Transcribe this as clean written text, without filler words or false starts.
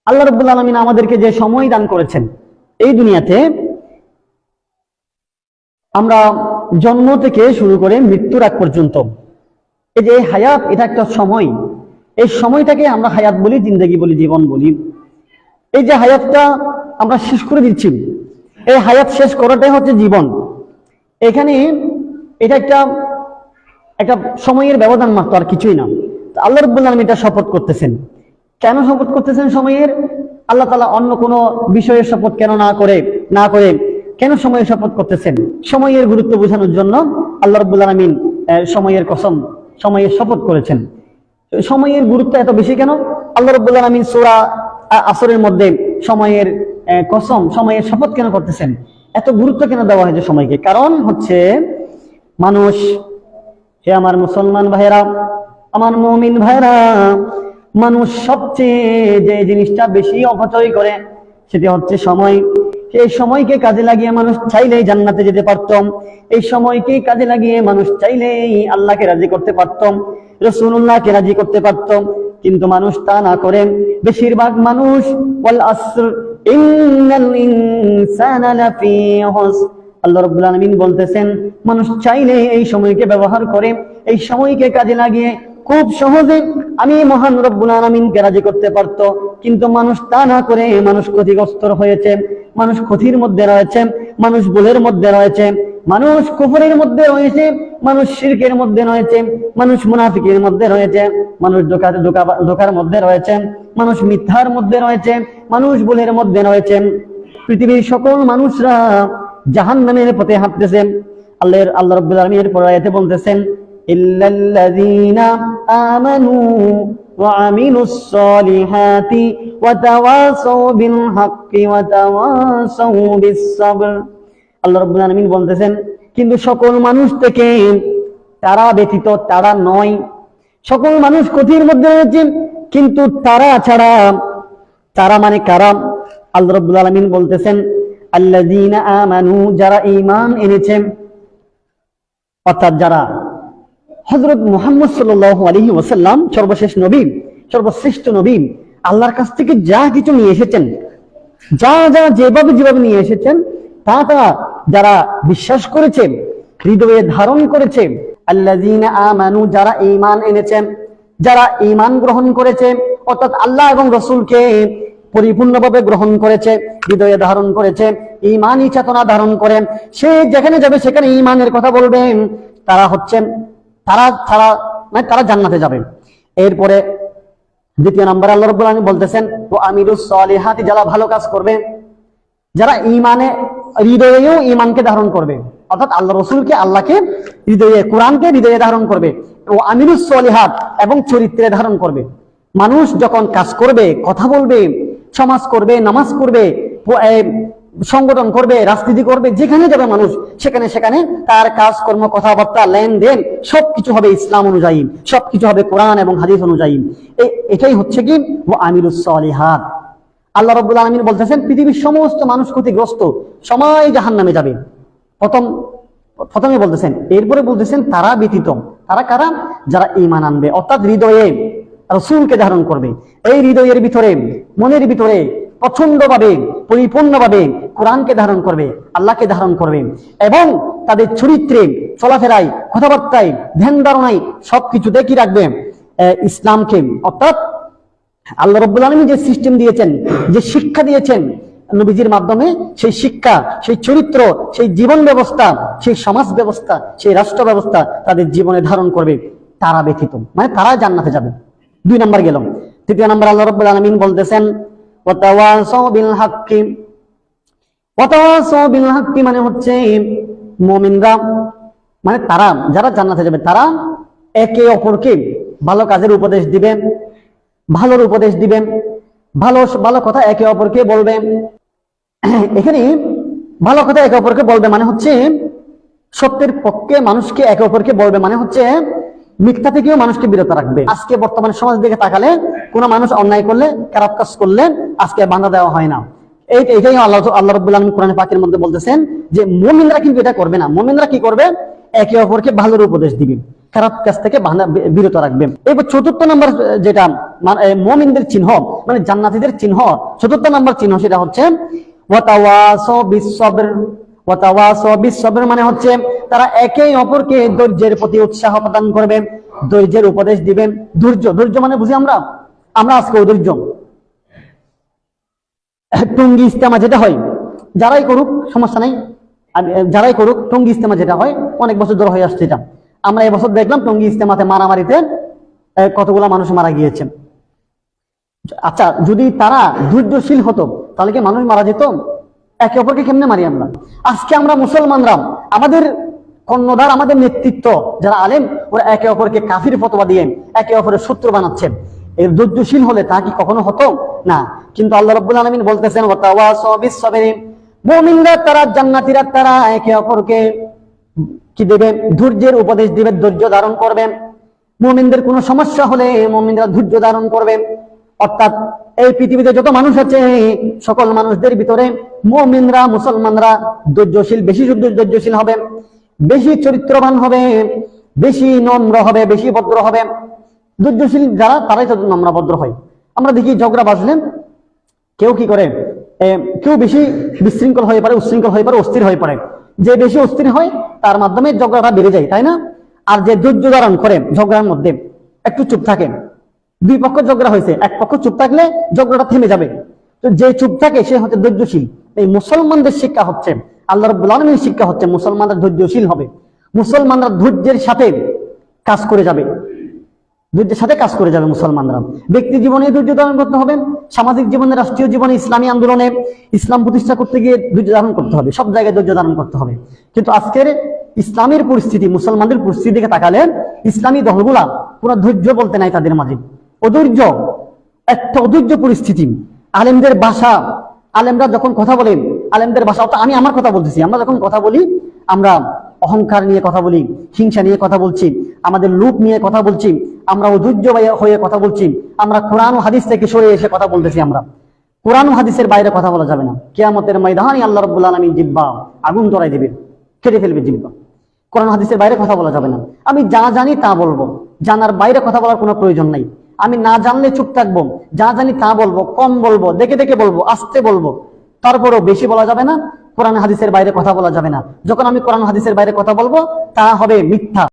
আল্লাহ রাব্বুল আলামিন আমাদেরকে যে সময় দান করেছেন এই দুনিয়াতে, আমরা জন্ম থেকে শুরু করে মৃত্যুর আগ পর্যন্ত এই যে হায়াত, এটা একটা সময়। এই সময়টাকে আমরা হায়াত বলি, জিন্দেগি বলি, জীবন বলি। এই যে হায়াতটা আমরা শেষ করে দিচ্ছি, এই হায়াত শেষ করাটাই হচ্ছে জীবন। এখানে এটা একটা একটা সময়ের ব্যবধান মাত্র, আর কিছুই না। আল্লাহ রাব্বুল আলামিন এটা শপথ করতেছেন। কেন শপথ করতেছেন সময়ের? আল্লাহ তাআলা অন্য কোনো বিষয়ের শপথ কেন না করে কেন সময়ের শপথ করতেছেন? সময়ের গুরুত্ব বোঝানোর জন্য আল্লাহ রাব্বুল আলামিন সময়ের কসম, সময়ের শপথ করেছেন। সময়ের গুরুত্ব এত বেশি কেন? আল্লাহ রাব্বুল আলামিন সূরা আসরের মধ্যে সময়ের কসম, সময়ের শপথ কেন করতেছেন? এত গুরুত্ব কেন দেওয়া হয়েছে সময়কে? কারণ হচ্ছে মানুষ, হে আমার মুসলমান ভাইরা, আমার মুমিন ভাইরা, মানুষ সবচেয়ে যে জিনিসটা বেশি অপচয় করে সেটি হচ্ছে সময়। এই সময়কে কাজে লাগিয়ে মানুষ চাইলেই জান্নাতে যেতে পারতাম। এই সময়কে কাজে লাগিয়ে মানুষ চাইলেই আল্লাহকে রাজি করতে পারতাম, রাসূলুল্লাহকে রাজি করতে পারতাম। কিন্তু মানুষ তা না করে বেশিরভাগ মানুষ ওয়াল আসর ইন্নাল ইনসানা লাফি খুসর, আল্লাহ রাব্বুল আলামিন বলতেছেন মানুষ চাইলে এই সময়কে ব্যবহার করে, এই সময়কে কাজে লাগিয়ে খুব সহজে আমি মহান রব্বুল আলামিনকে রাজি করতে পারত। কিন্তু মানুষ তা না করে মানুষ ক্ষতিগ্রস্ত হয়েছে, মানুষ ক্ষতির মধ্যে রয়েছে, মানুষ ভুলের মধ্যে রয়েছে, মানুষ কুফরের মধ্যে রয়েছে, মানুষ শিরকের মধ্যে রয়েছে, মানুষ মুনাফিকের মধ্যে রয়েছে, মানুষ ধোঁকার মধ্যে রয়েছে, মানুষ মিথ্যার মধ্যে রয়েছে, মানুষ ভুলের মধ্যে রয়েছে। পৃথিবীর সকল মানুষরা জাহান্নামের পথে হাঁটতেছে। আল্লাহ রাব্বুল আলামিন এর পরে আয়াতে বলতেছেন ইল্লাল্লাযীনা আমানু ওয়া আমিলুস সলিহাতি ওয়া তাওয়াসাউ বিল হাক্কি ওয়া তাওয়াসাউ বিস সাবর। আল্লাহ রাব্বুল আলামিন বলতেছেন কিন্তু সকল মানুষ থেকে তারা ব্যতীত, তারা নয়, সকল মানুষ ক্ষতির মধ্যে রয়েছে কিন্তু তারা ছাড়া। তারা মানে কারা? আল্লাহ রাব্বুল আলামিন বলতেছেন আল্লাযীনা আমানু, যারা ঈমান এনেছে, অর্থাৎ যারা হযরত মুহাম্মদ সাল্লাল্লাহু আলাইহি ওয়াসাল্লাম সর্বশেষ নবী, সর্বশ্রেষ্ঠ নবী, আল্লাহর কাছ থেকে যা কিছু নিয়ে এসেছেন, যা যেভাবে নিয়ে এসেছেন তা যারা বিশ্বাস করেছে, হৃদয়ে ধারণ করেছে। আল্লাযীনা আমানু, যারা ঈমান এনেছে, যারা ঈমান গ্রহণ করেছে, অর্থাৎ আল্লাহ এবং রাসূলকে পরিপূর্ণভাবে গ্রহণ করেছে, হৃদয়ে ধারণ করেছে, ঈমানী চেতনা ধারণ করে সে যেখানে যাবে সেখানে ঈমানের কথা বলবে, তারা হচ্ছেন তারা জান্নাতে যাবে। এরপরে দ্বিতীয় নম্বরে আল্লাহ রাব্বুল আলামিন বলতেছেন ওয়া আমিলুস সলিহাতি, যারা ভালো কাজ করবে, যারা ঈমানে হৃদয়েও ঈমানকে ধারণ করবে, অর্থাৎ আল্লাহ রাসূলকে, আল্লাহকে হৃদয়ে, কোরআনকে হৃদয়ে ধারণ করবে, ও আমিলুস সলিহাত এবং চরিত্রে ধারণ করবে। মানুষ যখন কাজ করবে, কথা বলবে, সমাজ করবে, নামাজ করবে, সংগঠন করবে, রাজনীতি করবে, যেখানে যাবে মানুষ সেখানে তার কাজকর্ম, কথাবার্তা, লেনদেন সবকিছু হবে ইসলাম অনুযায়ী, সবকিছু হবে কোরআন এবং হাদিস অনুযায়ী। এটাই হচ্ছে কি ওয়া আমিলুস সলিহাত। আল্লাহ রাব্বুল আলামিন বলতেছেন পৃথিবীর সমস্ত মানুষ ক্ষতিগ্রস্ত, সবাই জাহান্নামে যাবে। প্রথমে বলতেছেন, এরপরে বলতেছেন তারা ব্যতীত। তারা কারা? যারা ঈমান আনবে, অর্থাৎ হৃদয়ে রাসূলকে ধারণ করবে, এই হৃদয়ের ভিতরে, মনের ভিতরে প্রচন্ডভাবে, পরিপূর্ণভাবে কোরআনকে ধারণ করবে, আল্লাহকে ধারণ করবে, এবং তাদের চরিত্রে, চলাফেরায়, কথাবার্তায়, ধ্যান ধারণায় সবকিছুতে কি রাখবে? ইসলামকে। অর্থাৎ আল্লাহ রাব্বুল আলামিন যে সিস্টেম দিয়েছেন, যে শিক্ষা দিয়েছেন নবীজির মাধ্যমে, সেই শিক্ষা, সেই চরিত্র, সেই জীবন ব্যবস্থা, সেই সমাজ ব্যবস্থা, সেই রাষ্ট্র ব্যবস্থা তাদের জীবনে ধারণ করবে, তারা ব্যতীত, মানে তারা জান্নাতে যাবে। 2 নম্বর গেল। 3 নম্বর আল্লাহ রাব্বুল আলামিন বলতেছেন ওয়া তাওয়াসাউ বিল হাক্কি। ওয়া তাওয়াসাউ বিল হাক্কি মানে হচ্ছে মুমিনরা, মানে তারা যারা জান্নাতে যাবে, তারা একে অপরকে ভালো কাজের উপদেশ দিবেন, ভালোর উপদেশ দিবেন, ভালো কথা একে অপরকে বলবে। এখানে ভালো কথা একে অপরকে বলবে মানে হচ্ছে সত্যের পক্ষে মানুষকে একে অপরকে বলবে, মানে হচ্ছে মিথ্যা থেকেও মানুষকে বিরত রাখবে। আজকে বর্তমানে সমাজ দিকে তাকালে কোনো মানুষ অন্যায় করলে, খারাপ কাজ করলে আজকে বাধা দেওয়া হয় না। এইটাই আল্লাহ রাব্বুল আলামিন কোরআন পাকের মধ্যে বলতেছেন যে মুমিনরা কিন্তু এটা করবে না। মুমিনরা কি করবে? একে অপরকে ভালোর উপদেশ দিবে। খারাপ কাজ থেকে বিরত রাখবে। এবার চতুর্থ নম্বর যেটা মুমিনদের চিহ্ন, মানে জান্নাতীদের চিহ্ন, চতুর্থ নম্বর চিহ্ন সেটা হচ্ছে ওয়াতাওয়াসাউ বিস-সবর। ওয়াতাওয়াসাউ বিস-সবর মানে হচ্ছে তারা একে অপরকে ধৈর্যের প্রতি উৎসাহ প্রদান করবে, ধৈর্যের উপদেশ দিবেন। ধৈর্য মানে বুঝি আমরা আজকে ধৈর্য টঙ্গী ইস্তেমা যেটা হয়, যারাই করুক সমস্যা নাই, যারাই করুক টঙ্গী ইস্তেমা যেটা হয় অনেক বছর ধরে হয়ে আসছে এটা। আমরা এবছর দেখলাম টঙ্গী ইস্তেমাতে মারামারিতে কতগুলা মানুষ মারা গিয়েছে। আচ্ছা, যদি তারা ধৈর্যশীল হতো তাহলে কি মানুষ মারা যেত? একে অপরকে কেমনে মারি আমরা? আজকে আমরা মুসলমানরা, আমাদের কর্ণধার, আমাদের নেতৃত্ব যারা আলেম, ওরা একে অপরকে কাফির ফতোয়া দিয়ে একে অপরের শত্রু বানাচ্ছেন। এর ধৈর্যশীল হলে তা কি কখনো হতো না? কিন্তু আল্লাহ রাব্বুল আলামিন বলতেছেন ওয়াতাওয়াসাউ বিস-সবরি, মুমিনরা তারা, জান্নাতীরা তারা একে অপরকে কি দেবে? ধৈর্যের উপদেশ দিবে, ধৈর্য ধারণ করবে। মুমিনদের কোনো সমস্যা হলে মুমিনরা ধৈর্য ধারণ করবে। অর্থাৎ এই পৃথিবীতে যত মানুষ আছে সকল মানুষদের ভিতরে মুমিনরা, মুসলমানরা ধৈর্যশীল, বেশি ধৈর্যশীল হবে, বেশি চরিত্রবান হবে, বেশি নম্র হবে, বেশি ভদ্র হবে। ধৈর্যশীল যারা তারাই তো নম্র ভদ্র হয়। আমরা দেখি ঝগড়া বাজলেন, কেউ কি করে, কেউ বেশি বিশৃঙ্খল হয়ে পড়ে, উচ্ছৃঙ্খল হয়ে পড়ে, অস্থির হয়ে পড়ে। যে বেশি অস্থির হয় তার মাধ্যমে ঝগড়াটা বেড়ে যায়, তাই না? আর যে ধৈর্য ধারণ করে ঝগড়ার মধ্যে একটু চুপ থাকে, দুই পক্ষ ঝগড়া হয়েছে, এক পক্ষ চুপ থাকলে ঝগড়াটা থেমে যাবে। তো যে চুপ থাকে সে হচ্ছে ধৈর্যশীল। এই মুসলমানদের শিক্ষা হচ্ছে, আল্লাহ রাব্বুল আলামিনের শিক্ষা হচ্ছে মুসলমানরা ধৈর্যশীল হবে, মুসলমানরা ধৈর্যের সাথে কাজ করে যাবে, ধৈর্যের সাথে কাজ করে যাবে মুসলমানরা। ব্যক্তি জীবনে ধৈর্য ধারণ করতে হবে, সামাজিক জীবনে, রাষ্ট্রীয় জীবনে, ইসলামী আন্দোলনে, ইসলাম প্রতিষ্ঠা করতে গিয়ে ধৈর্য ধারণ করতে হবে, সব জায়গায় ধৈর্য ধারণ করতে হবে। কিন্তু আজকের ইসলামের পরিস্থিতি, মুসলমানদের পরিস্থিতি দিকে তাকালে ইসলামী দলগুলা পুরো ধৈর্য বলতে নাই তাদের মাঝে, অধৈর্য, একটা অধৈর্য পরিস্থিতি। আলেমদের ভাষা, আলেমরা যখন কথা বলেন, আলেমদের ভাষা, আমি আমার কথা বলতেছি, আমরা যখন কথা বলি আমরা অহংকার নিয়ে কথা বলি, হিংসা নিয়ে কথা বলছি, আমাদের লোভ নিয়ে কথা বলছি, আমরা অধৈর্য হয়ে কথা বলছি, আমরা কোরআন ও হাদিস থেকে সরে এসে কথা বলতেছি। আমরা কোরআন ও হাদিসের বাইরে কথা বলা যাবে না। কিয়ামতের ময়দানে আল্লাহ রাব্বুল আলামিন জিহ্বা আগুন ধরাই দিবে, কেটে ফেলবে জিহ্বা। কোরআন হাদিসের বাইরে কথা বলা যাবে না। আমি যা জানি তা বলবো, জানার বাইরে কথা বলার কোনো প্রয়োজন নাই। আমি না জানলে চুপ থাকবো, যা জানি তা বলবো, কম বলবো, দেখে দেখে বলবো, আস্তে বলবো, তারপরেও বেশি বলা যাবে না। কোরআন হাদিসের বাইরে কথা বলা যাবে না। যখন আমি কোরআন হাদিসের বাইরে কথা বলবো তা হবে মিথ্যা।